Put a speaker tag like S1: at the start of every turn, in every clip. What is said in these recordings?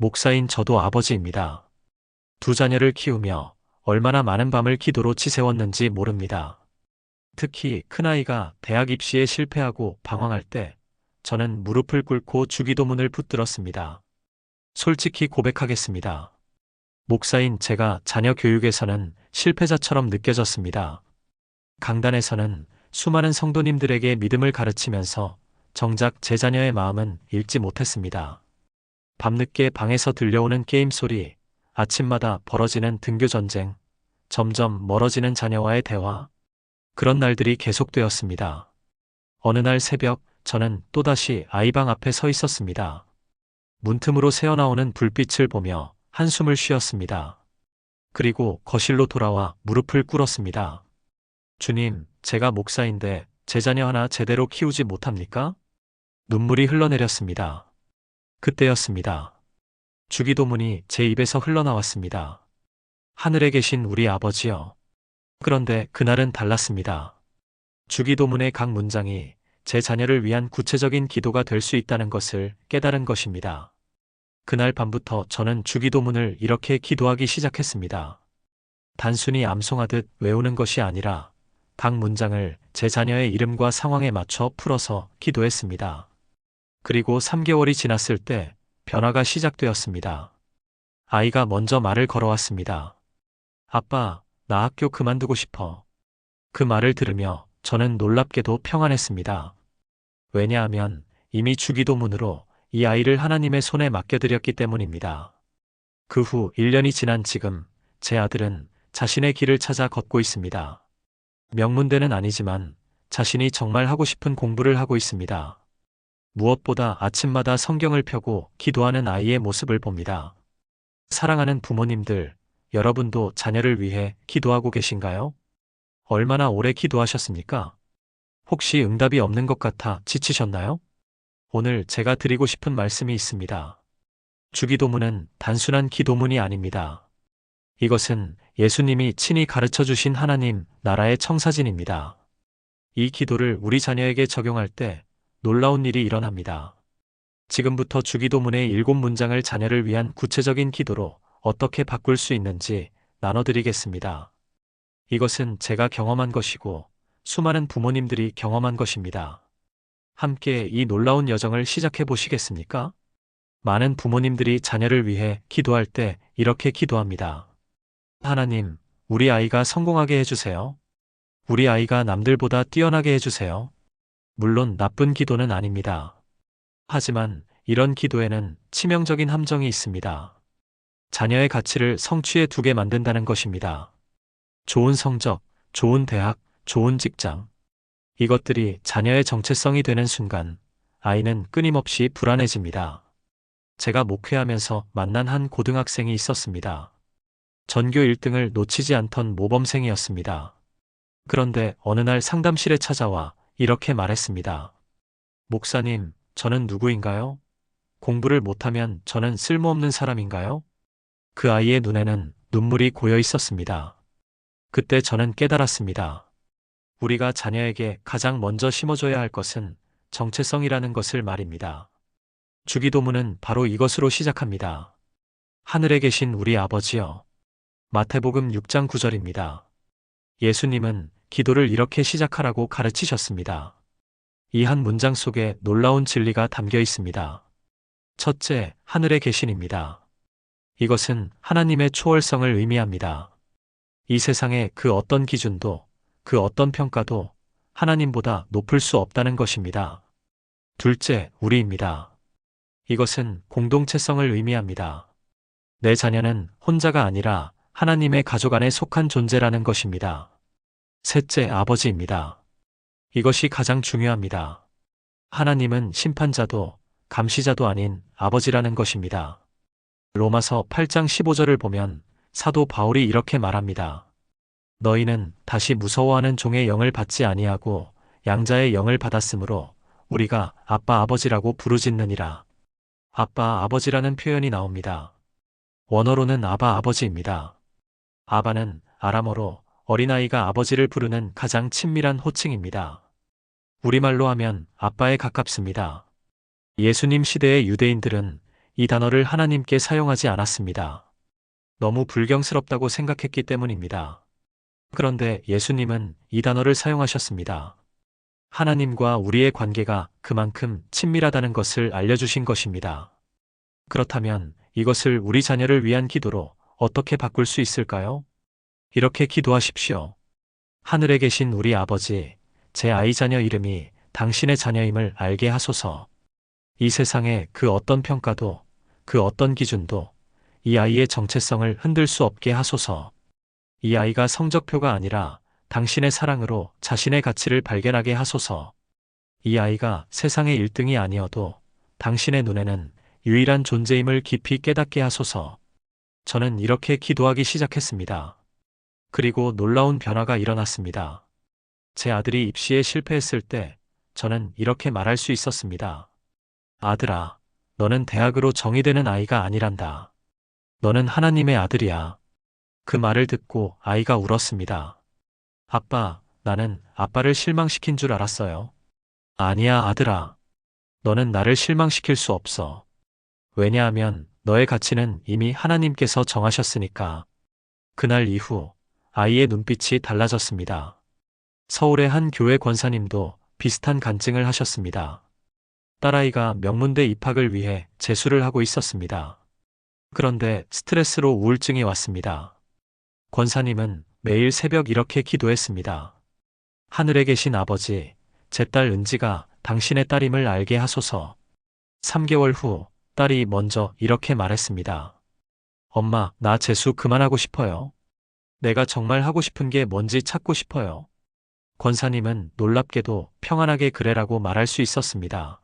S1: 목사인 저도 아버지입니다. 두 자녀를 키우며 얼마나 많은 밤을 기도로 치새웠는지 모릅니다. 특히 큰아이가 대학 입시에 실패하고 방황할 때 저는 무릎을 꿇고 주기도문을 붙들었습니다. 솔직히 고백하겠습니다. 목사인 제가 자녀 교육에서는 실패자처럼 느껴졌습니다. 강단에서는 수많은 성도님들에게 믿음을 가르치면서 정작 제 자녀의 마음은 읽지 못했습니다. 밤늦게 방에서 들려오는 게임 소리, 아침마다 벌어지는 등교 전쟁, 점점 멀어지는 자녀와의 대화, 그런 날들이 계속되었습니다. 어느 날 새벽 저는 또다시 아이방 앞에 서 있었습니다. 문틈으로 새어나오는 불빛을 보며 한숨을 쉬었습니다. 그리고 거실로 돌아와 무릎을 꿇었습니다. 주님, 제가 목사인데 제 자녀 하나 제대로 키우지 못합니까? 눈물이 흘러내렸습니다. 그때였습니다. 주기도문이 제 입에서 흘러나왔습니다. 하늘에 계신 우리 아버지여. 그런데 그날은 달랐습니다. 주기도문의 각 문장이 제 자녀를 위한 구체적인 기도가 될 수 있다는 것을 깨달은 것입니다. 그날 밤부터 저는 주기도문을 이렇게 기도하기 시작했습니다. 단순히 암송하듯 외우는 것이 아니라 각 문장을 제 자녀의 이름과 상황에 맞춰 풀어서 기도했습니다. 그리고 3개월이 지났을 때 변화가 시작되었습니다. 아이가 먼저 말을 걸어왔습니다. 아빠, 나 학교 그만두고 싶어. 그 말을 들으며 저는 놀랍게도 평안했습니다. 왜냐하면 이미 주기도문으로 이 아이를 하나님의 손에 맡겨드렸기 때문입니다. 그 후 1년이 지난 지금 제 아들은 자신의 길을 찾아 걷고 있습니다. 명문대는 아니지만 자신이 정말 하고 싶은 공부를 하고 있습니다. 무엇보다 아침마다 성경을 펴고 기도하는 아이의 모습을 봅니다. 사랑하는 부모님들, 여러분도 자녀를 위해 기도하고 계신가요? 얼마나 오래 기도하셨습니까? 혹시 응답이 없는 것 같아 지치셨나요? 오늘 제가 드리고 싶은 말씀이 있습니다. 주기도문은 단순한 기도문이 아닙니다. 이것은 예수님이 친히 가르쳐 주신 하나님 나라의 청사진입니다. 이 기도를 우리 자녀에게 적용할 때 놀라운 일이 일어납니다. 지금부터 주기도문의 7문장을 자녀를 위한 구체적인 기도로 어떻게 바꿀 수 있는지 나눠드리겠습니다. 이것은 제가 경험한 것이고 수많은 부모님들이 경험한 것입니다. 함께 이 놀라운 여정을 시작해 보시겠습니까? 많은 부모님들이 자녀를 위해 기도할 때 이렇게 기도합니다. 하나님, 우리 아이가 성공하게 해주세요. 우리 아이가 남들보다 뛰어나게 해주세요. 물론 나쁜 기도는 아닙니다. 하지만 이런 기도에는 치명적인 함정이 있습니다. 자녀의 가치를 성취에 두게 만든다는 것입니다. 좋은 성적, 좋은 대학, 좋은 직장. 이것들이 자녀의 정체성이 되는 순간 아이는 끊임없이 불안해집니다. 제가 목회하면서 만난 한 고등학생이 있었습니다. 전교 1등을 놓치지 않던 모범생이었습니다. 그런데 어느 날 상담실에 찾아와 이렇게 말했습니다. 목사님, 저는 누구인가요? 공부를 못하면 저는 쓸모없는 사람인가요? 그 아이의 눈에는 눈물이 고여 있었습니다. 그때 저는 깨달았습니다. 우리가 자녀에게 가장 먼저 심어줘야 할 것은 정체성이라는 것을 말입니다. 주기도문은 바로 이것으로 시작합니다. 하늘에 계신 우리 아버지여. 마태복음 6장 9절입니다. 예수님은 기도를 이렇게 시작하라고 가르치셨습니다. 이 한 문장 속에 놀라운 진리가 담겨 있습니다. 첫째, 하늘에 계신입니다. 이것은 하나님의 초월성을 의미합니다. 이 세상의 그 어떤 기준도, 그 어떤 평가도 하나님보다 높을 수 없다는 것입니다. 둘째, 우리입니다. 이것은 공동체성을 의미합니다. 내 자녀는 혼자가 아니라 하나님의 가족 안에 속한 존재라는 것입니다. 셋째, 아버지입니다. 이것이 가장 중요합니다. 하나님은 심판자도 감시자도 아닌 아버지라는 것입니다. 로마서 8장 15절을 보면 사도 바울이 이렇게 말합니다. 너희는 다시 무서워하는 종의 영을 받지 아니하고 양자의 영을 받았으므로 우리가 아빠 아버지라고 부르짖느니라. 아빠 아버지라는 표현이 나옵니다. 원어로는 아바 아버지입니다. 아바는 아람어로 어린아이가 아버지를 부르는 가장 친밀한 호칭입니다. 우리말로 하면 아빠에 가깝습니다. 예수님 시대의 유대인들은 이 단어를 하나님께 사용하지 않았습니다. 너무 불경스럽다고 생각했기 때문입니다. 그런데 예수님은 이 단어를 사용하셨습니다. 하나님과 우리의 관계가 그만큼 친밀하다는 것을 알려주신 것입니다. 그렇다면 이것을 우리 자녀를 위한 기도로 어떻게 바꿀 수 있을까요? 이렇게 기도하십시오. 하늘에 계신 우리 아버지, 제 아이 자녀 이름이 당신의 자녀임을 알게 하소서. 이 세상의 그 어떤 평가도, 그 어떤 기준도 이 아이의 정체성을 흔들 수 없게 하소서. 이 아이가 성적표가 아니라 당신의 사랑으로 자신의 가치를 발견하게 하소서. 이 아이가 세상의 1등이 아니어도 당신의 눈에는 유일한 존재임을 깊이 깨닫게 하소서. 저는 이렇게 기도하기 시작했습니다. 그리고 놀라운 변화가 일어났습니다. 제 아들이 입시에 실패했을 때 저는 이렇게 말할 수 있었습니다. 아들아, 너는 대학으로 정의되는 아이가 아니란다. 너는 하나님의 아들이야. 그 말을 듣고 아이가 울었습니다. 아빠, 나는 아빠를 실망시킨 줄 알았어요. 아니야, 아들아. 너는 나를 실망시킬 수 없어. 왜냐하면 너의 가치는 이미 하나님께서 정하셨으니까. 그날 이후 아이의 눈빛이 달라졌습니다. 서울의 한 교회 권사님도 비슷한 간증을 하셨습니다. 딸아이가 명문대 입학을 위해 재수를 하고 있었습니다. 그런데 스트레스로 우울증이 왔습니다. 권사님은 매일 새벽 이렇게 기도했습니다. 하늘에 계신 아버지, 제 딸 은지가 당신의 딸임을 알게 하소서. 3개월 후 딸이 먼저 이렇게 말했습니다. 엄마, 나 재수 그만하고 싶어요. 내가 정말 하고 싶은 게 뭔지 찾고 싶어요. 권사님은 놀랍게도 평안하게 그래라고 말할 수 있었습니다.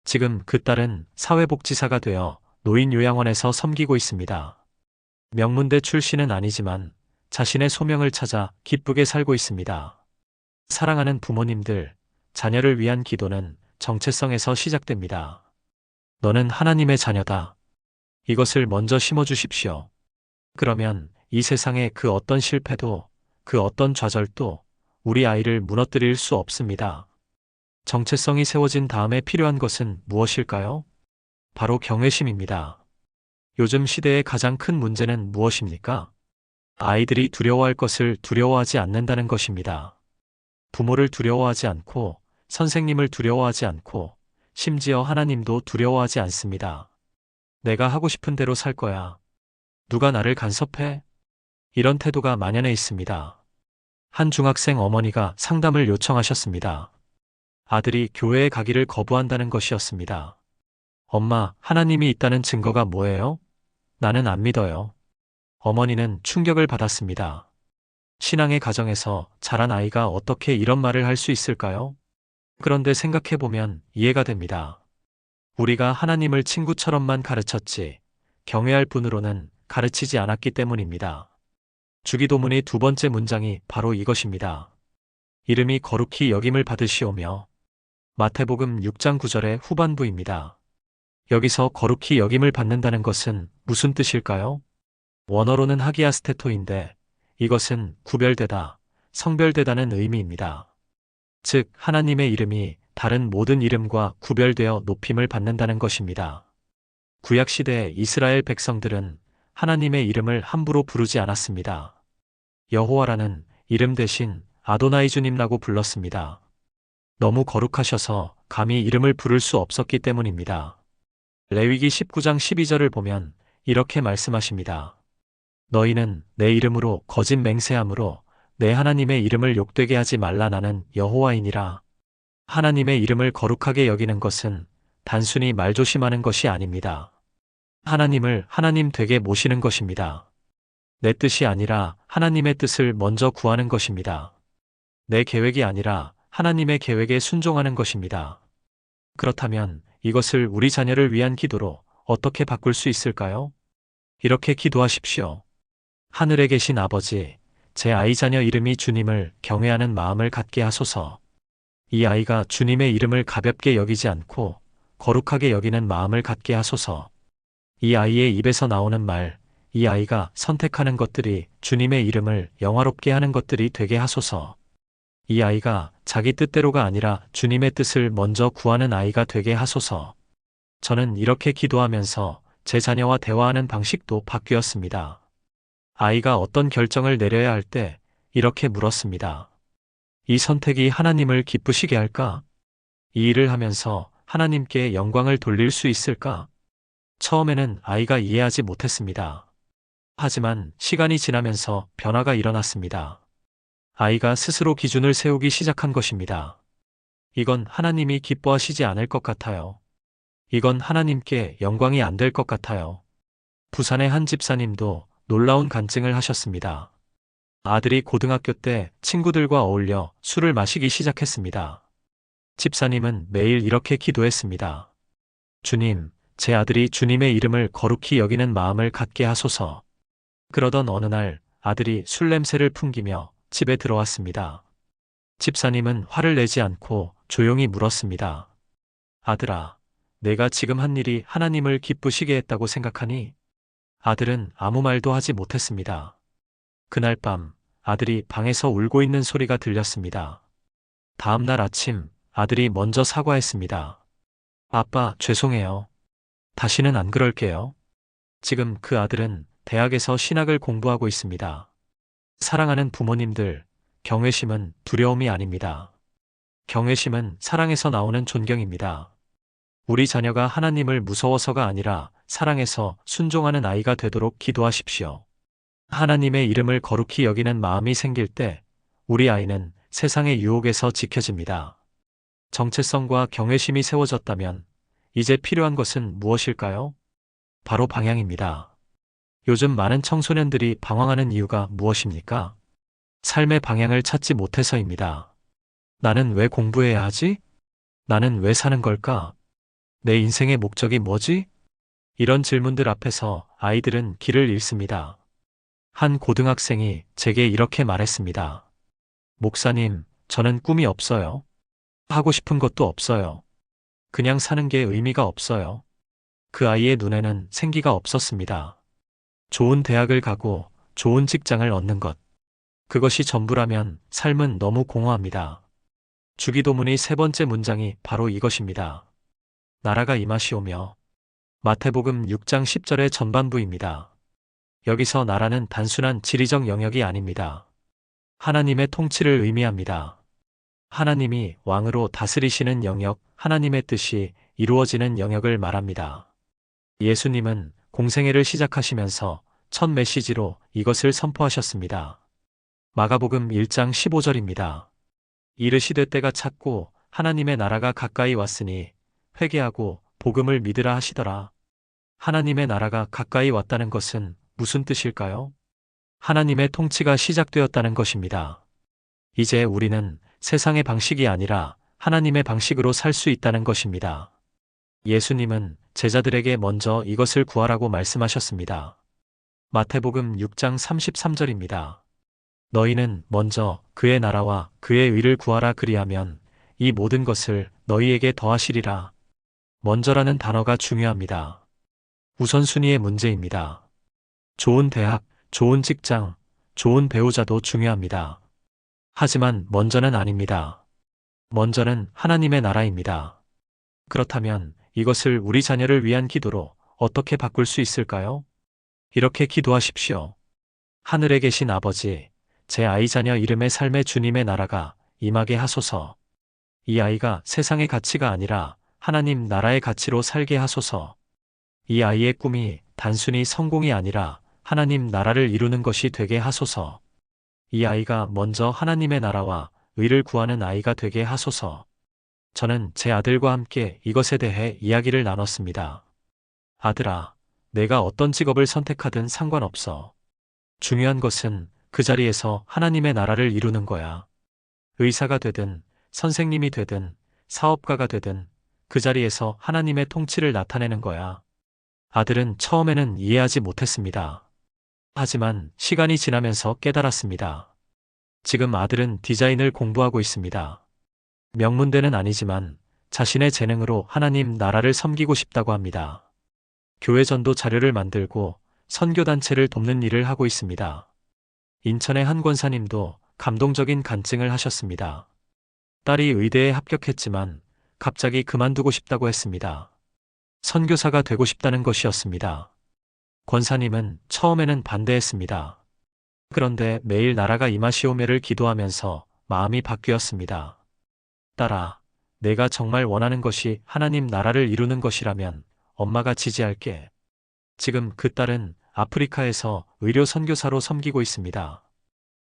S1: 지금 그 딸은 사회복지사가 되어 노인요양원에서 섬기고 있습니다. 명문대 출신은 아니지만 자신의 소명을 찾아 기쁘게 살고 있습니다. 사랑하는 부모님들, 자녀를 위한 기도는 정체성에서 시작됩니다. 너는 하나님의 자녀다. 이것을 먼저 심어주십시오. 그러면 이 세상의 그 어떤 실패도, 그 어떤 좌절도 우리 아이를 무너뜨릴 수 없습니다. 정체성이 세워진 다음에 필요한 것은 무엇일까요? 바로 경외심입니다. 요즘 시대의 가장 큰 문제는 무엇입니까? 아이들이 두려워할 것을 두려워하지 않는다는 것입니다. 부모를 두려워하지 않고, 선생님을 두려워하지 않고, 심지어 하나님도 두려워하지 않습니다. 내가 하고 싶은 대로 살 거야. 누가 나를 간섭해? 이런 태도가 만연해 있습니다. 한 중학생 어머니가 상담을 요청하셨습니다. 아들이 교회에 가기를 거부한다는 것이었습니다. 엄마, 하나님이 있다는 증거가 뭐예요? 나는 안 믿어요. 어머니는 충격을 받았습니다. 신앙의 가정에서 자란 아이가 어떻게 이런 말을 할 수 있을까요? 그런데 생각해보면 이해가 됩니다. 우리가 하나님을 친구처럼만 가르쳤지, 경외할 분으로는 가르치지 않았기 때문입니다. 주기도문의 두 번째 문장이 바로 이것입니다. 이름이 거룩히 여김을 받으시오며. 마태복음 6장 9절의 후반부입니다. 여기서 거룩히 여김을 받는다는 것은 무슨 뜻일까요? 원어로는 하기아스테토인데 이것은 구별되다, 성별되다는 의미입니다. 즉, 하나님의 이름이 다른 모든 이름과 구별되어 높임을 받는다는 것입니다. 구약시대 이스라엘 백성들은 하나님의 이름을 함부로 부르지 않았습니다. 여호와라는 이름 대신 아도나이 주님라고 불렀습니다. 너무 거룩하셔서 감히 이름을 부를 수 없었기 때문입니다. 레위기 19장 12절을 보면 이렇게 말씀하십니다. 너희는 내 이름으로 거짓 맹세함으로 내 하나님의 이름을 욕되게 하지 말라. 나는 여호와이니라. 하나님의 이름을 거룩하게 여기는 것은 단순히 말조심하는 것이 아닙니다. 하나님을 하나님 되게 모시는 것입니다. 내 뜻이 아니라 하나님의 뜻을 먼저 구하는 것입니다. 내 계획이 아니라 하나님의 계획에 순종하는 것입니다. 그렇다면 이것을 우리 자녀를 위한 기도로 어떻게 바꿀 수 있을까요? 이렇게 기도하십시오. 하늘에 계신 아버지, 제 아이 자녀 이름이 주님을 경외하는 마음을 갖게 하소서. 이 아이가 주님의 이름을 가볍게 여기지 않고 거룩하게 여기는 마음을 갖게 하소서. 이 아이의 입에서 나오는 말, 이 아이가 선택하는 것들이 주님의 이름을 영화롭게 하는 것들이 되게 하소서. 이 아이가 자기 뜻대로가 아니라 주님의 뜻을 먼저 구하는 아이가 되게 하소서. 저는 이렇게 기도하면서 제 자녀와 대화하는 방식도 바뀌었습니다. 아이가 어떤 결정을 내려야 할 때 이렇게 물었습니다. 이 선택이 하나님을 기쁘시게 할까? 이 일을 하면서 하나님께 영광을 돌릴 수 있을까? 처음에는 아이가 이해하지 못했습니다. 하지만 시간이 지나면서 변화가 일어났습니다. 아이가 스스로 기준을 세우기 시작한 것입니다. 이건 하나님이 기뻐하시지 않을 것 같아요. 이건 하나님께 영광이 안 될 것 같아요. 부산의 한 집사님도 놀라운 간증을 하셨습니다. 아들이 고등학교 때 친구들과 어울려 술을 마시기 시작했습니다. 집사님은 매일 이렇게 기도했습니다. 주님, 제 아들이 주님의 이름을 거룩히 여기는 마음을 갖게 하소서. 그러던 어느 날 아들이 술 냄새를 풍기며 집에 들어왔습니다. 집사님은 화를 내지 않고 조용히 물었습니다. 아들아, 내가 지금 한 일이 하나님을 기쁘시게 했다고 생각하니? 아들은 아무 말도 하지 못했습니다. 그날 밤 아들이 방에서 울고 있는 소리가 들렸습니다. 다음 날 아침 아들이 먼저 사과했습니다. 아빠, 죄송해요. 다시는 안 그럴게요. 지금 그 아들은 대학에서 신학을 공부하고 있습니다. 사랑하는 부모님들, 경외심은 두려움이 아닙니다. 경외심은 사랑에서 나오는 존경입니다. 우리 자녀가 하나님을 무서워서가 아니라 사랑해서 순종하는 아이가 되도록 기도하십시오. 하나님의 이름을 거룩히 여기는 마음이 생길 때 우리 아이는 세상의 유혹에서 지켜집니다. 정체성과 경외심이 세워졌다면 이제 필요한 것은 무엇일까요? 바로 방향입니다. 요즘 많은 청소년들이 방황하는 이유가 무엇입니까? 삶의 방향을 찾지 못해서입니다. 나는 왜 공부해야 하지? 나는 왜 사는 걸까? 내 인생의 목적이 뭐지? 이런 질문들 앞에서 아이들은 길을 잃습니다. 한 고등학생이 제게 이렇게 말했습니다. 목사님, 저는 꿈이 없어요. 하고 싶은 것도 없어요. 그냥 사는 게 의미가 없어요. 그 아이의 눈에는 생기가 없었습니다. 좋은 대학을 가고 좋은 직장을 얻는 것. 그것이 전부라면 삶은 너무 공허합니다. 주기도문의 세 번째 문장이 바로 이것입니다. 나라가 임하시오며. 마태복음 6장 10절의 전반부입니다. 여기서 나라는 단순한 지리적 영역이 아닙니다. 하나님의 통치를 의미합니다. 하나님이 왕으로 다스리시는 영역, 하나님의 뜻이 이루어지는 영역을 말합니다. 예수님은 공생애를 시작하시면서 첫 메시지로 이것을 선포하셨습니다. 마가복음 1장 15절입니다. 이르시되 때가 찼고 하나님의 나라가 가까이 왔으니 회개하고 복음을 믿으라 하시더라. 하나님의 나라가 가까이 왔다는 것은 무슨 뜻일까요? 하나님의 통치가 시작되었다는 것입니다. 이제 우리는 세상의 방식이 아니라 하나님의 방식으로 살 수 있다는 것입니다. 예수님은 제자들에게 먼저 이것을 구하라고 말씀하셨습니다. 마태복음 6장 33절입니다. 너희는 먼저 그의 나라와 그의 의를 구하라 그리하면 이 모든 것을 너희에게 더하시리라. 먼저라는 단어가 중요합니다. 우선순위의 문제입니다. 좋은 대학, 좋은 직장, 좋은 배우자도 중요합니다. 하지만 먼저는 아닙니다. 먼저는 하나님의 나라입니다. 그렇다면 이것을 우리 자녀를 위한 기도로 어떻게 바꿀 수 있을까요? 이렇게 기도하십시오. 하늘에 계신 아버지, 제 아이 자녀 이름의 삶의 주님의 나라가 임하게 하소서. 이 아이가 세상의 가치가 아니라 하나님 나라의 가치로 살게 하소서. 이 아이의 꿈이 단순히 성공이 아니라 하나님 나라를 이루는 것이 되게 하소서. 이 아이가 먼저 하나님의 나라와 의를 구하는 아이가 되게 하소서. 저는 제 아들과 함께 이것에 대해 이야기를 나눴습니다. 아들아, 내가 어떤 직업을 선택하든 상관없어. 중요한 것은 그 자리에서 하나님의 나라를 이루는 거야. 의사가 되든 선생님이 되든 사업가가 되든 그 자리에서 하나님의 통치를 나타내는 거야. 아들은 처음에는 이해하지 못했습니다. 하지만 시간이 지나면서 깨달았습니다. 지금 아들은 디자인을 공부하고 있습니다. 명문대는 아니지만 자신의 재능으로 하나님 나라를 섬기고 싶다고 합니다. 교회 전도 자료를 만들고 선교단체를 돕는 일을 하고 있습니다. 인천의 한 권사님도 감동적인 간증을 하셨습니다. 딸이 의대에 합격했지만 갑자기 그만두고 싶다고 했습니다. 선교사가 되고 싶다는 것이었습니다. 권사님은 처음에는 반대했습니다. 그런데 매일 나라가 임하시오매를 기도하면서 마음이 바뀌었습니다. 딸아, 내가 정말 원하는 것이 하나님 나라를 이루는 것이라면 엄마가 지지할게. 지금 그 딸은 아프리카에서 의료 선교사로 섬기고 있습니다.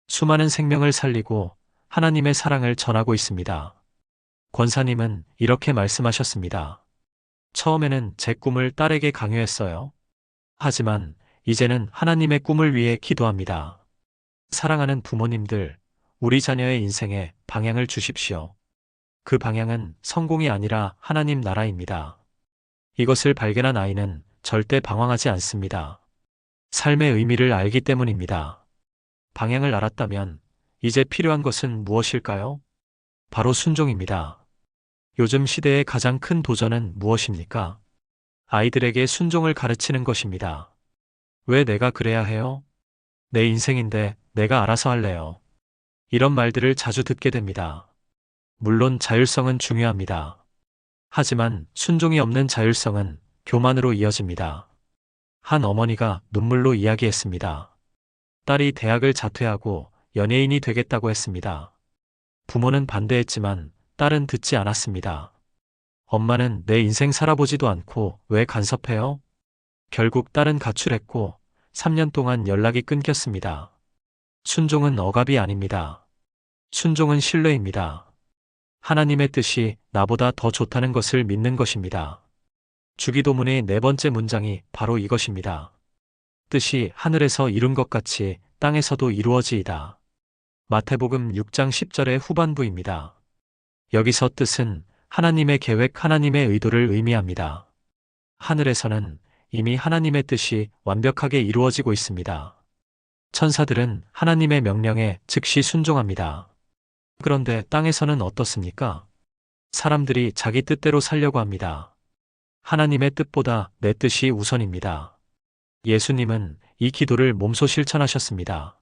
S1: 수많은 생명을 살리고 하나님의 사랑을 전하고 있습니다. 권사님은 이렇게 말씀하셨습니다. 처음에는 제 꿈을 딸에게 강요했어요. 하지만 이제는 하나님의 꿈을 위해 기도합니다. 사랑하는 부모님들, 우리 자녀의 인생에 방향을 주십시오. 그 방향은 성공이 아니라 하나님 나라입니다. 이것을 발견한 아이는 절대 방황하지 않습니다. 삶의 의미를 알기 때문입니다. 방향을 알았다면 이제 필요한 것은 무엇일까요? 바로 순종입니다. 요즘 시대의 가장 큰 도전은 무엇입니까? 아이들에게 순종을 가르치는 것입니다. 왜 내가 그래야 해요? 내 인생인데 내가 알아서 할래요. 이런 말들을 자주 듣게 됩니다. 물론 자율성은 중요합니다. 하지만 순종이 없는 자율성은 교만으로 이어집니다. 한 어머니가 눈물로 이야기했습니다. 딸이 대학을 자퇴하고 연예인이 되겠다고 했습니다. 부모는 반대했지만 딸은 듣지 않았습니다. 엄마는 내 인생 살아보지도 않고 왜 간섭해요? 결국 딸은 가출했고 3년 동안 연락이 끊겼습니다. 순종은 억압이 아닙니다. 순종은 신뢰입니다. 하나님의 뜻이 나보다 더 좋다는 것을 믿는 것입니다. 주기도문의 네 번째 문장이 바로 이것입니다. 뜻이 하늘에서 이룬 것 같이 땅에서도 이루어지이다. 마태복음 6장 10절의 후반부입니다. 여기서 뜻은 하나님의 계획, 하나님의 의도를 의미합니다. 하늘에서는 이미 하나님의 뜻이 완벽하게 이루어지고 있습니다. 천사들은 하나님의 명령에 즉시 순종합니다. 그런데 땅에서는 어떻습니까? 사람들이 자기 뜻대로 살려고 합니다. 하나님의 뜻보다 내 뜻이 우선입니다. 예수님은 이 기도를 몸소 실천하셨습니다.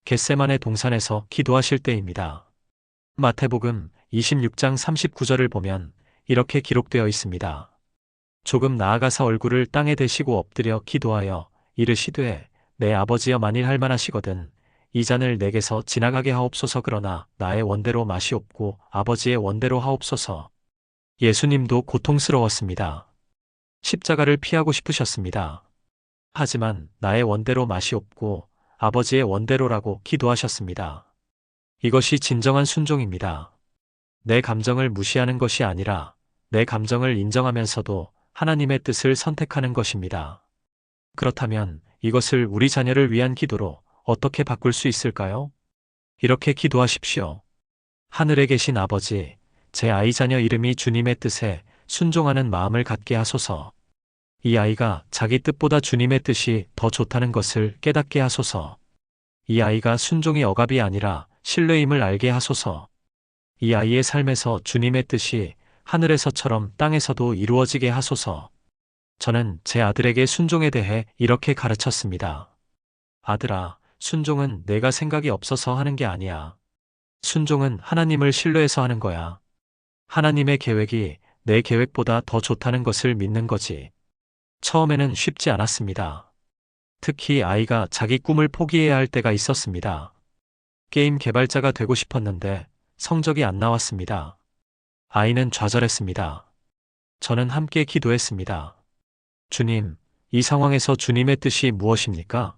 S1: 겟세마네 동산에서 기도하실 때입니다. 마태복음 26장 39절을 보면 이렇게 기록되어 있습니다. 조금 나아가서 얼굴을 땅에 대시고 엎드려 기도하여 이르시되 내 아버지여 만일 할만하시거든 이 잔을 내게서 지나가게 하옵소서. 그러나 나의 원대로 마시옵고 아버지의 원대로 하옵소서. 예수님도 고통스러웠습니다. 십자가를 피하고 싶으셨습니다. 하지만 나의 원대로 마시옵고 아버지의 원대로라고 기도하셨습니다. 이것이 진정한 순종입니다. 내 감정을 무시하는 것이 아니라 내 감정을 인정하면서도 하나님의 뜻을 선택하는 것입니다. 그렇다면 이것을 우리 자녀를 위한 기도로 어떻게 바꿀 수 있을까요? 이렇게 기도하십시오. 하늘에 계신 아버지, 제 아이 자녀 이름이 주님의 뜻에 순종하는 마음을 갖게 하소서. 이 아이가 자기 뜻보다 주님의 뜻이 더 좋다는 것을 깨닫게 하소서. 이 아이가 순종이 억압이 아니라 신뢰임을 알게 하소서. 이 아이의 삶에서 주님의 뜻이 하늘에서처럼 땅에서도 이루어지게 하소서. 저는 제 아들에게 순종에 대해 이렇게 가르쳤습니다. 아들아, 순종은 내가 생각이 없어서 하는 게 아니야. 순종은 하나님을 신뢰해서 하는 거야. 하나님의 계획이 내 계획보다 더 좋다는 것을 믿는 거지. 처음에는 쉽지 않았습니다. 특히 아이가 자기 꿈을 포기해야 할 때가 있었습니다. 게임 개발자가 되고 싶었는데 성적이 안 나왔습니다. 아이는 좌절했습니다. 저는 함께 기도했습니다. 주님, 이 상황에서 주님의 뜻이 무엇입니까?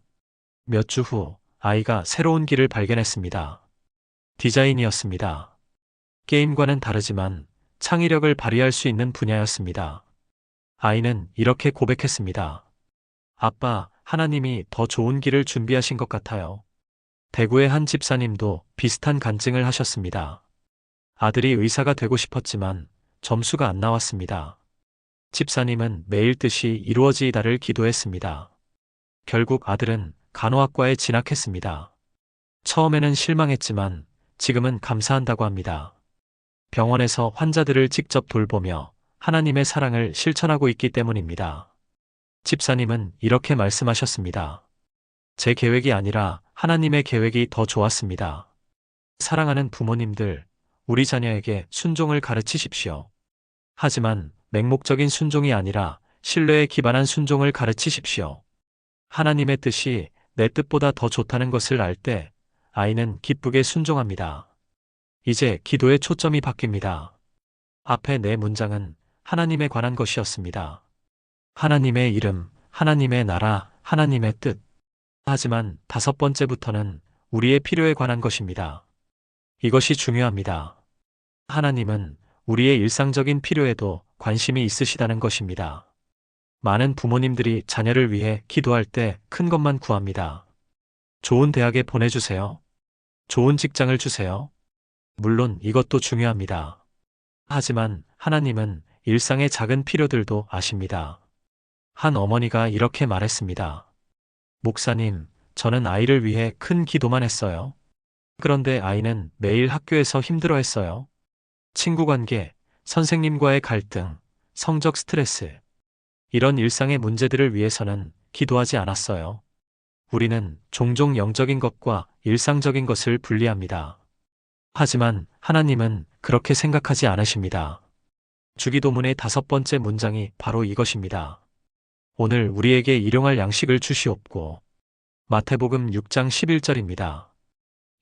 S1: 몇 주 후 아이가 새로운 길을 발견했습니다. 디자인이었습니다. 게임과는 다르지만 창의력을 발휘할 수 있는 분야였습니다. 아이는 이렇게 고백했습니다. 아빠, 하나님이 더 좋은 길을 준비하신 것 같아요. 대구의 한 집사님도 비슷한 간증을 하셨습니다. 아들이 의사가 되고 싶었지만 점수가 안 나왔습니다. 집사님은 매일 뜻이 이루어지이다를 기도했습니다. 결국 아들은 간호학과에 진학했습니다. 처음에는 실망했지만 지금은 감사한다고 합니다. 병원에서 환자들을 직접 돌보며 하나님의 사랑을 실천하고 있기 때문입니다. 집사님은 이렇게 말씀하셨습니다. 제 계획이 아니라 하나님의 계획이 더 좋았습니다. 사랑하는 부모님들, 우리 자녀에게 순종을 가르치십시오. 하지만 맹목적인 순종이 아니라 신뢰에 기반한 순종을 가르치십시오. 하나님의 뜻이 내 뜻보다 더 좋다는 것을 알 때 아이는 기쁘게 순종합니다. 이제 기도의 초점이 바뀝니다. 앞에 네 문장은 하나님에 관한 것이었습니다. 하나님의 이름, 하나님의 나라, 하나님의 뜻. 하지만 다섯 번째부터는 우리의 필요에 관한 것입니다. 이것이 중요합니다. 하나님은 우리의 일상적인 필요에도 관심이 있으시다는 것입니다. 많은 부모님들이 자녀를 위해 기도할 때 큰 것만 구합니다. 좋은 대학에 보내주세요. 좋은 직장을 주세요. 물론 이것도 중요합니다. 하지만 하나님은 일상의 작은 필요들도 아십니다. 한 어머니가 이렇게 말했습니다. 목사님, 저는 아이를 위해 큰 기도만 했어요. 그런데 아이는 매일 학교에서 힘들어했어요. 친구 관계, 선생님과의 갈등, 성적 스트레스. 이런 일상의 문제들을 위해서는 기도하지 않았어요. 우리는 종종 영적인 것과 일상적인 것을 분리합니다. 하지만 하나님은 그렇게 생각하지 않으십니다. 주기도문의 다섯 번째 문장이 바로 이것입니다. 오늘 우리에게 일용할 양식을 주시옵고. 마태복음 6장 11절입니다.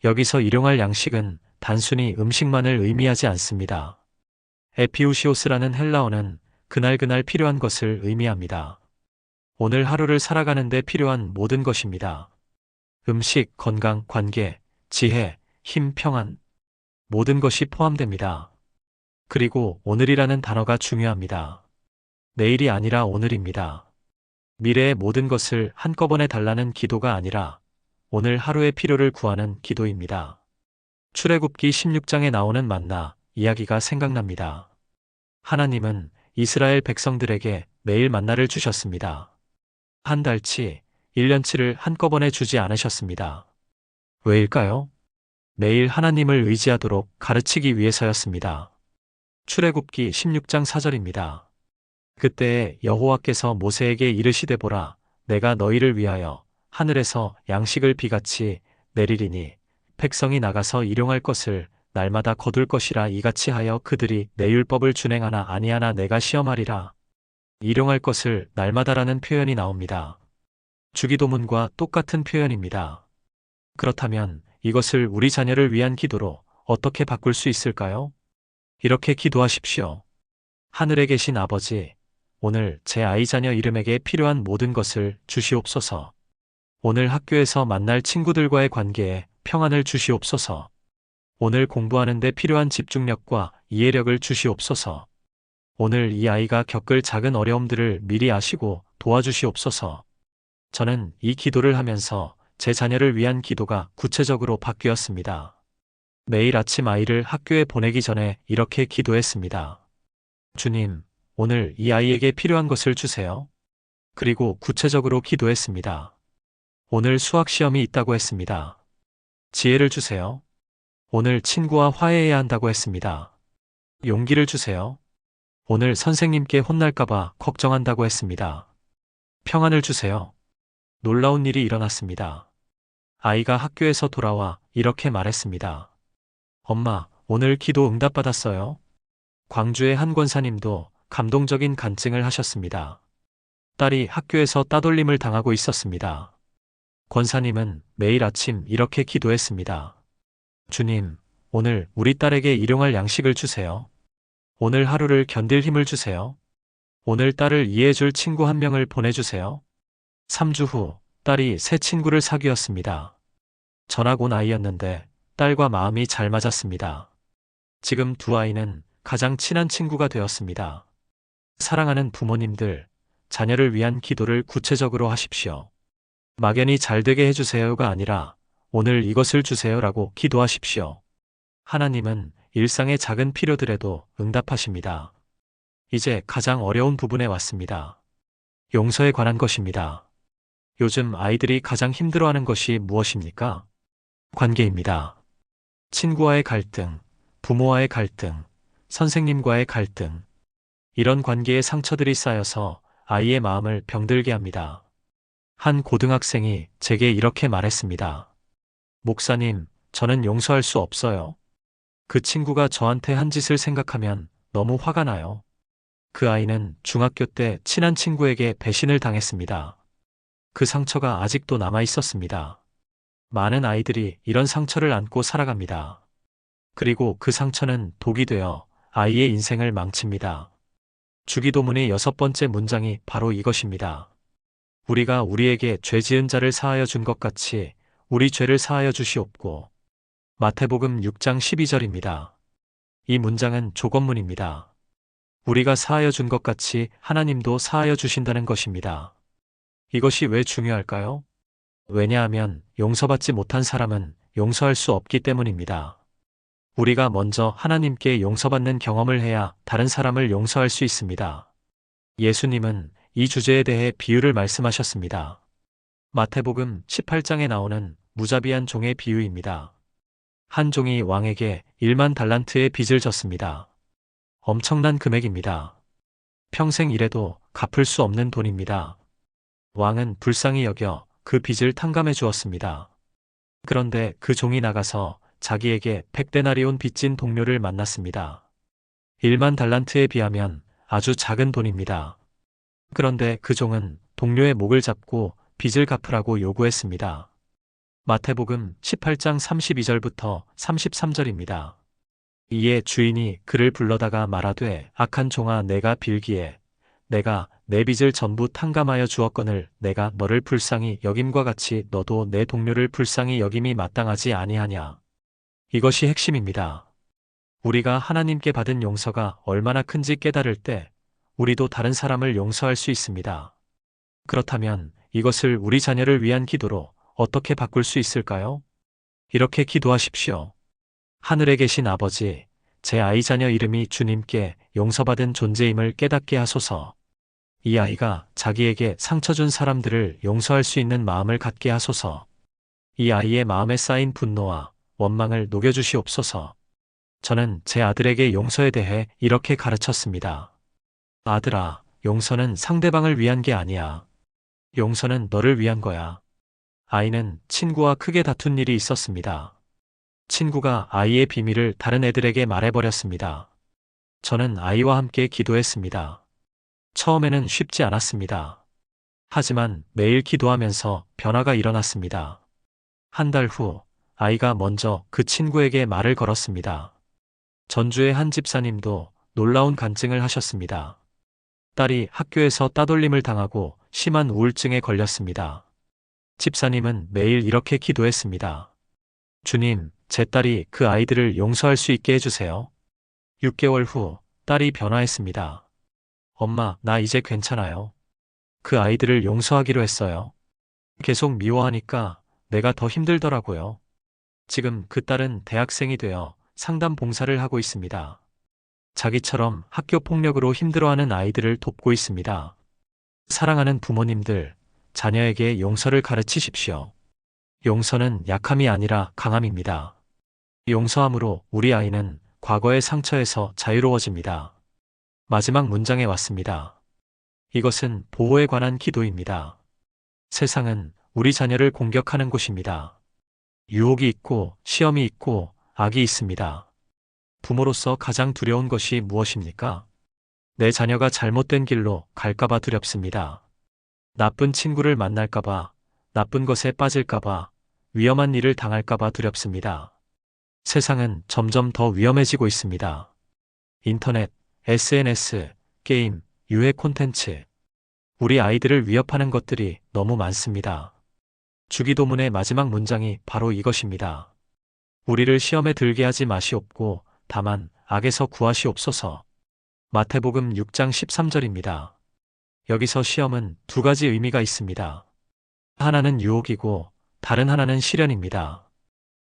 S1: 여기서 일용할 양식은 단순히 음식만을 의미하지 않습니다. 에피우시오스라는 헬라어는 그날그날 필요한 것을 의미합니다. 오늘 하루를 살아가는 데 필요한 모든 것입니다. 음식, 건강, 관계, 지혜, 힘, 평안. 모든 것이 포함됩니다. 그리고 오늘이라는 단어가 중요합니다. 내일이 아니라 오늘입니다. 미래의 모든 것을 한꺼번에 달라는 기도가 아니라 오늘 하루의 필요를 구하는 기도입니다. 출애굽기 16장에 나오는 만나 이야기가 생각납니다. 하나님은 이스라엘 백성들에게 매일 만나를 주셨습니다. 한 달치, 1년치를 한꺼번에 주지 않으셨습니다. 왜일까요? 매일 하나님을 의지하도록 가르치기 위해서였습니다. 출애굽기 16장 4절입니다. 그때에 여호와께서 모세에게 이르시되 보라, 내가 너희를 위하여 하늘에서 양식을 비같이 내리리니 백성이 나가서 일용할 것을 날마다 거둘 것이라. 이같이 하여 그들이 내 율법을 준행하나 아니하나 내가 시험하리라. 일용할 것을 날마다라는 표현이 나옵니다. 주기도문과 똑같은 표현입니다. 그렇다면 이것을 우리 자녀를 위한 기도로 어떻게 바꿀 수 있을까요? 이렇게 기도하십시오. 하늘에 계신 아버지, 오늘 제 아이 자녀 이름에게 필요한 모든 것을 주시옵소서. 오늘 학교에서 만날 친구들과의 관계에 평안을 주시옵소서. 오늘 공부하는 데 필요한 집중력과 이해력을 주시옵소서. 오늘 이 아이가 겪을 작은 어려움들을 미리 아시고 도와주시옵소서. 저는 이 기도를 하면서 제 자녀를 위한 기도가 구체적으로 바뀌었습니다. 매일 아침 아이를 학교에 보내기 전에 이렇게 기도했습니다. 주님, 오늘 이 아이에게 필요한 것을 주세요. 그리고 구체적으로 기도했습니다. 오늘 수학 시험이 있다고 했습니다. 지혜를 주세요. 오늘 친구와 화해해야 한다고 했습니다. 용기를 주세요. 오늘 선생님께 혼날까봐 걱정한다고 했습니다. 평안을 주세요. 놀라운 일이 일어났습니다. 아이가 학교에서 돌아와 이렇게 말했습니다. 엄마, 오늘 기도 응답받았어요. 광주의 한 권사님도 감동적인 간증을 하셨습니다. 딸이 학교에서 따돌림을 당하고 있었습니다. 권사님은 매일 아침 이렇게 기도했습니다. 주님, 오늘 우리 딸에게 일용할 양식을 주세요. 오늘 하루를 견딜 힘을 주세요. 오늘 딸을 이해해줄 친구 한 명을 보내주세요. 3주 후 딸이 새 친구를 사귀었습니다. 전학 온 아이였는데 딸과 마음이 잘 맞았습니다. 지금 두 아이는 가장 친한 친구가 되었습니다. 사랑하는 부모님들, 자녀를 위한 기도를 구체적으로 하십시오. 막연히 잘 되게 해주세요가 아니라 오늘 이것을 주세요라고 기도하십시오. 하나님은 일상의 작은 필요들에도 응답하십니다. 이제 가장 어려운 부분에 왔습니다. 용서에 관한 것입니다. 요즘 아이들이 가장 힘들어하는 것이 무엇입니까? 관계입니다. 친구와의 갈등, 부모와의 갈등, 선생님과의 갈등. 이런 관계의 상처들이 쌓여서 아이의 마음을 병들게 합니다. 한 고등학생이 제게 이렇게 말했습니다. 목사님, 저는 용서할 수 없어요. 그 친구가 저한테 한 짓을 생각하면 너무 화가 나요. 그 아이는 중학교 때 친한 친구에게 배신을 당했습니다. 그 상처가 아직도 남아 있었습니다. 많은 아이들이 이런 상처를 안고 살아갑니다. 그리고 그 상처는 독이 되어 아이의 인생을 망칩니다. 주기도문의 6번째 문장이 바로 이것입니다. 우리가 우리에게 죄 지은 자를 사하여 준 것 같이 우리 죄를 사하여 주시옵고. 마태복음 6장 12절입니다. 이 문장은 조건문입니다. 우리가 사하여 준 것 같이 하나님도 사하여 주신다는 것입니다. 이것이 왜 중요할까요? 왜냐하면 용서받지 못한 사람은 용서할 수 없기 때문입니다. 우리가 먼저 하나님께 용서받는 경험을 해야 다른 사람을 용서할 수 있습니다. 예수님은 이 주제에 대해 비유를 말씀하셨습니다. 마태복음 18장에 나오는 무자비한 종의 비유입니다. 한 종이 왕에게 1만 달란트의 빚을 졌습니다. 엄청난 금액입니다. 평생 일해도 갚을 수 없는 돈입니다. 왕은 불쌍히 여겨 그 빚을 탕감해 주었습니다. 그런데 그 종이 나가서 자기에게 100데나리온 빚진 동료를 만났습니다. 1만 달란트에 비하면 아주 작은 돈입니다. 그런데 그 종은 동료의 목을 잡고 빚을 갚으라고 요구했습니다. 마태복음 18장 32절부터 33절입니다. 이에 주인이 그를 불러다가 말하되 악한 종아 내가 빌기에 내가 내 빚을 전부 탕감하여 주었거늘 내가 너를 불쌍히 여김과 같이 너도 내 동료를 불쌍히 여김이 마땅하지 아니하냐. 이것이 핵심입니다. 우리가 하나님께 받은 용서가 얼마나 큰지 깨달을 때 우리도 다른 사람을 용서할 수 있습니다. 그렇다면 이것을 우리 자녀를 위한 기도로 어떻게 바꿀 수 있을까요? 이렇게 기도하십시오. 하늘에 계신 아버지, 제 아이 자녀 이름이 주님께 용서받은 존재임을 깨닫게 하소서. 이 아이가 자기에게 상처 준 사람들을 용서할 수 있는 마음을 갖게 하소서. 이 아이의 마음에 쌓인 분노와 원망을 녹여주시옵소서. 저는 제 아들에게 용서에 대해 이렇게 가르쳤습니다. 아들아, 용서는 상대방을 위한 게 아니야. 용서는 너를 위한 거야. 아이는 친구와 크게 다툰 일이 있었습니다. 친구가 아이의 비밀을 다른 애들에게 말해버렸습니다. 저는 아이와 함께 기도했습니다. 처음에는 쉽지 않았습니다. 하지만 매일 기도하면서 변화가 일어났습니다. 한 달 후, 아이가 먼저 그 친구에게 말을 걸었습니다. 전주의 한 집사님도 놀라운 간증을 하셨습니다. 딸이 학교에서 따돌림을 당하고 심한 우울증에 걸렸습니다. 집사님은 매일 이렇게 기도했습니다. 주님, 제 딸이 그 아이들을 용서할 수 있게 해주세요. 6개월 후, 딸이 변화했습니다. 엄마, 나 이제 괜찮아요. 그 아이들을 용서하기로 했어요. 계속 미워하니까 내가 더 힘들더라고요. 지금 그 딸은 대학생이 되어 상담 봉사를 하고 있습니다. 자기처럼 학교 폭력으로 힘들어하는 아이들을 돕고 있습니다. 사랑하는 부모님들, 자녀에게 용서를 가르치십시오. 용서는 약함이 아니라 강함입니다. 용서함으로 우리 아이는 과거의 상처에서 자유로워집니다. 마지막 문장에 왔습니다. 이것은 보호에 관한 기도입니다. 세상은 우리 자녀를 공격하는 곳입니다. 유혹이 있고 시험이 있고 악이 있습니다. 부모로서 가장 두려운 것이 무엇입니까? 내 자녀가 잘못된 길로 갈까봐 두렵습니다. 나쁜 친구를 만날까봐, 나쁜 것에 빠질까봐, 위험한 일을 당할까봐 두렵습니다. 세상은 점점 더 위험해지고 있습니다. 인터넷, SNS, 게임, 유해 콘텐츠. 우리 아이들을 위협하는 것들이 너무 많습니다. 주기도문의 마지막 문장이 바로 이것입니다. 우리를 시험에 들게 하지 마시옵고 다만 악에서 구하시옵소서. 마태복음 6장 13절입니다. 여기서 시험은 두 가지 의미가 있습니다. 하나는 유혹이고 다른 하나는 시련입니다.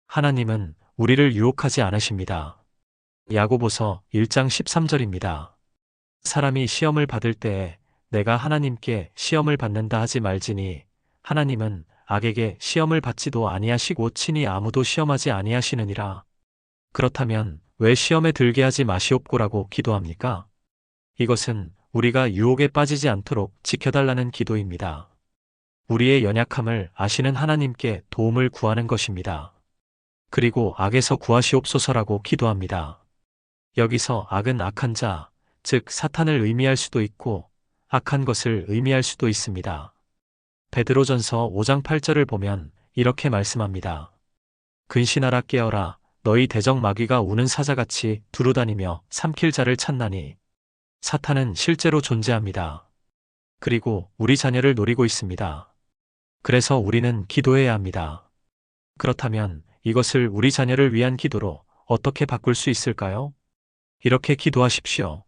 S1: 하나님은 우리를 유혹하지 않으십니다. 야고보서 1장 13절입니다. 사람이 시험을 받을 때에 내가 하나님께 시험을 받는다 하지 말지니 하나님은 악에게 시험을 받지도 아니하시고 친히 아무도 시험하지 아니하시느니라. 그렇다면 왜 시험에 들게 하지 마시옵고라고 기도합니까? 이것은 우리가 유혹에 빠지지 않도록 지켜달라는 기도입니다. 우리의 연약함을 아시는 하나님께 도움을 구하는 것입니다. 그리고 악에서 구하시옵소서라고 기도합니다. 여기서 악은 악한 자, 즉 사탄을 의미할 수도 있고 악한 것을 의미할 수도 있습니다. 베드로전서 5장 8절을 보면 이렇게 말씀합니다. 근신하라 깨어라 너희 대적 마귀가 우는 사자같이 두루다니며 삼킬 자를 찾나니. 사탄은 실제로 존재합니다. 그리고 우리 자녀를 노리고 있습니다. 그래서 우리는 기도해야 합니다. 그렇다면 이것을 우리 자녀를 위한 기도로 어떻게 바꿀 수 있을까요? 이렇게 기도하십시오.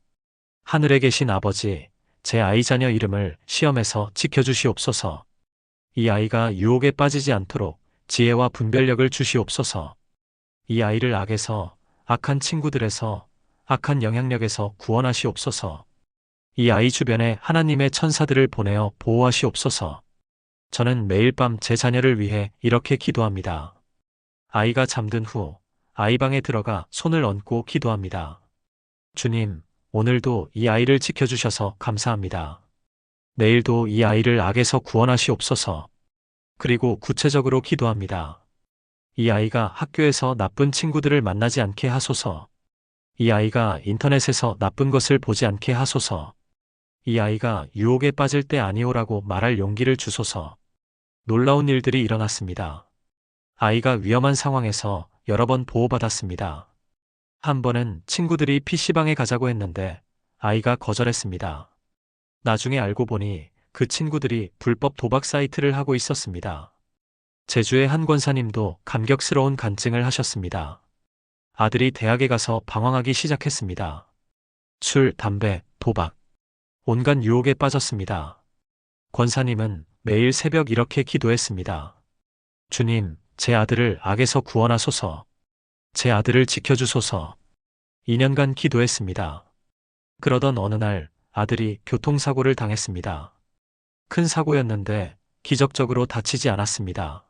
S1: 하늘에 계신 아버지, 제 아이 자녀 이름을 시험에서 지켜주시옵소서. 이 아이가 유혹에 빠지지 않도록 지혜와 분별력을 주시옵소서. 이 아이를 악에서, 악한 친구들에서, 악한 영향력에서 구원하시옵소서. 이 아이 주변에 하나님의 천사들을 보내어 보호하시옵소서. 저는 매일 밤 제 자녀를 위해 이렇게 기도합니다. 아이가 잠든 후 아이 방에 들어가 손을 얹고 기도합니다. 주님, 오늘도 이 아이를 지켜주셔서 감사합니다. 내일도 이 아이를 악에서 구원하시옵소서. 그리고 구체적으로 기도합니다. 이 아이가 학교에서 나쁜 친구들을 만나지 않게 하소서. 이 아이가 인터넷에서 나쁜 것을 보지 않게 하소서. 이 아이가 유혹에 빠질 때 아니오라고 말할 용기를 주소서. 놀라운 일들이 일어났습니다. 아이가 위험한 상황에서 여러 번 보호받았습니다. 한 번은 친구들이 PC방에 가자고 했는데 아이가 거절했습니다. 나중에 알고 보니 그 친구들이 불법 도박 사이트를 하고 있었습니다. 제주의 한 권사님도 감격스러운 간증을 하셨습니다. 아들이 대학에 가서 방황하기 시작했습니다. 술, 담배, 도박. 온갖 유혹에 빠졌습니다. 권사님은 매일 새벽 이렇게 기도했습니다. 주님, 제 아들을 악에서 구원하소서. 제 아들을 지켜주소서. 2년간 기도했습니다. 그러던 어느 날 아들이 교통사고를 당했습니다. 큰 사고였는데 기적적으로 다치지 않았습니다.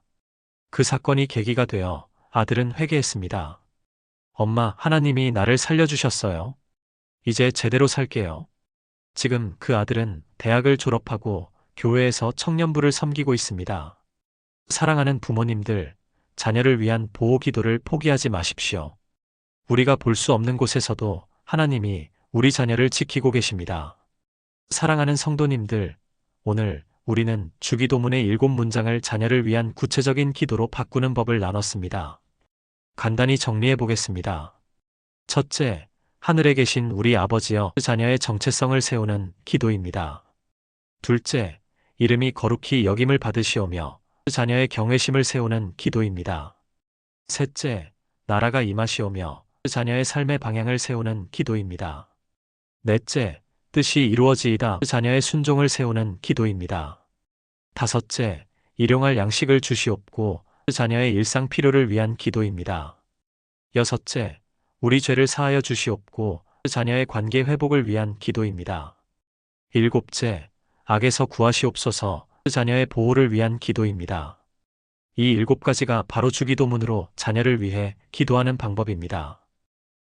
S1: 그 사건이 계기가 되어 아들은 회개했습니다. 엄마, 하나님이 나를 살려주셨어요. 이제 제대로 살게요. 지금 그 아들은 대학을 졸업하고 교회에서 청년부를 섬기고 있습니다. 사랑하는 부모님들, 자녀를 위한 보호 기도를 포기하지 마십시오. 우리가 볼 수 없는 곳에서도 하나님이 우리 자녀를 지키고 계십니다. 사랑하는 성도님들, 오늘 우리는 주기도문의 7문장을 자녀를 위한 구체적인 기도로 바꾸는 법을 나눴습니다. 간단히 정리해 보겠습니다. 첫째, 하늘에 계신 우리 아버지여 자녀의 정체성을 세우는 기도입니다. 둘째, 이름이 거룩히 여김을 받으시오며 자녀의 경외심을 세우는 기도입니다. 셋째, 나라가 임하시오며 자녀의 삶의 방향을 세우는 기도입니다. 넷째, 뜻이 이루어지이다 자녀의 순종을 세우는 기도입니다. 다섯째, 일용할 양식을 주시옵고 자녀의 일상 필요를 위한 기도입니다. 여섯째, 우리 죄를 사하여 주시옵고 자녀의 관계 회복을 위한 기도입니다. 일곱째, 악에서 구하시옵소서 자녀의 보호를 위한 기도입니다. 이 7가지가 바로 주기도문으로 자녀를 위해 기도하는 방법입니다.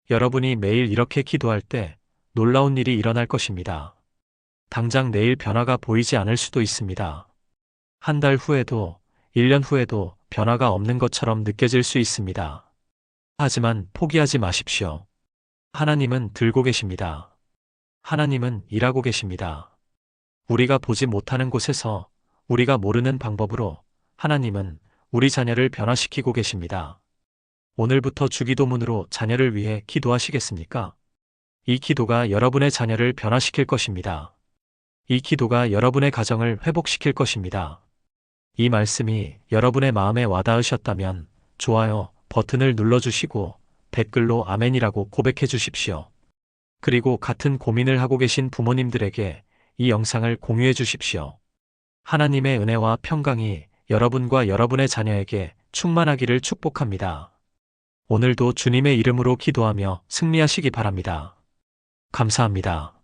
S1: 여러분이 매일 이렇게 기도할 때 놀라운 일이 일어날 것입니다. 당장 내일 변화가 보이지 않을 수도 있습니다. 한 달 후에도, 1년 후에도 변화가 없는 것처럼 느껴질 수 있습니다. 하지만 포기하지 마십시오. 하나님은 들고 계십니다. 하나님은 일하고 계십니다. 우리가 보지 못하는 곳에서 우리가 모르는 방법으로 하나님은 우리 자녀를 변화시키고 계십니다. 오늘부터 주기도문으로 자녀를 위해 기도하시겠습니까? 이 기도가 여러분의 자녀를 변화시킬 것입니다. 이 기도가 여러분의 가정을 회복시킬 것입니다. 이 말씀이 여러분의 마음에 와닿으셨다면 좋아요 버튼을 눌러주시고 댓글로 아멘이라고 고백해 주십시오. 그리고 같은 고민을 하고 계신 부모님들에게 이 영상을 공유해 주십시오. 하나님의 은혜와 평강이 여러분과 여러분의 자녀에게 충만하기를 축복합니다. 오늘도 주님의 이름으로 기도하며 승리하시기 바랍니다. 감사합니다.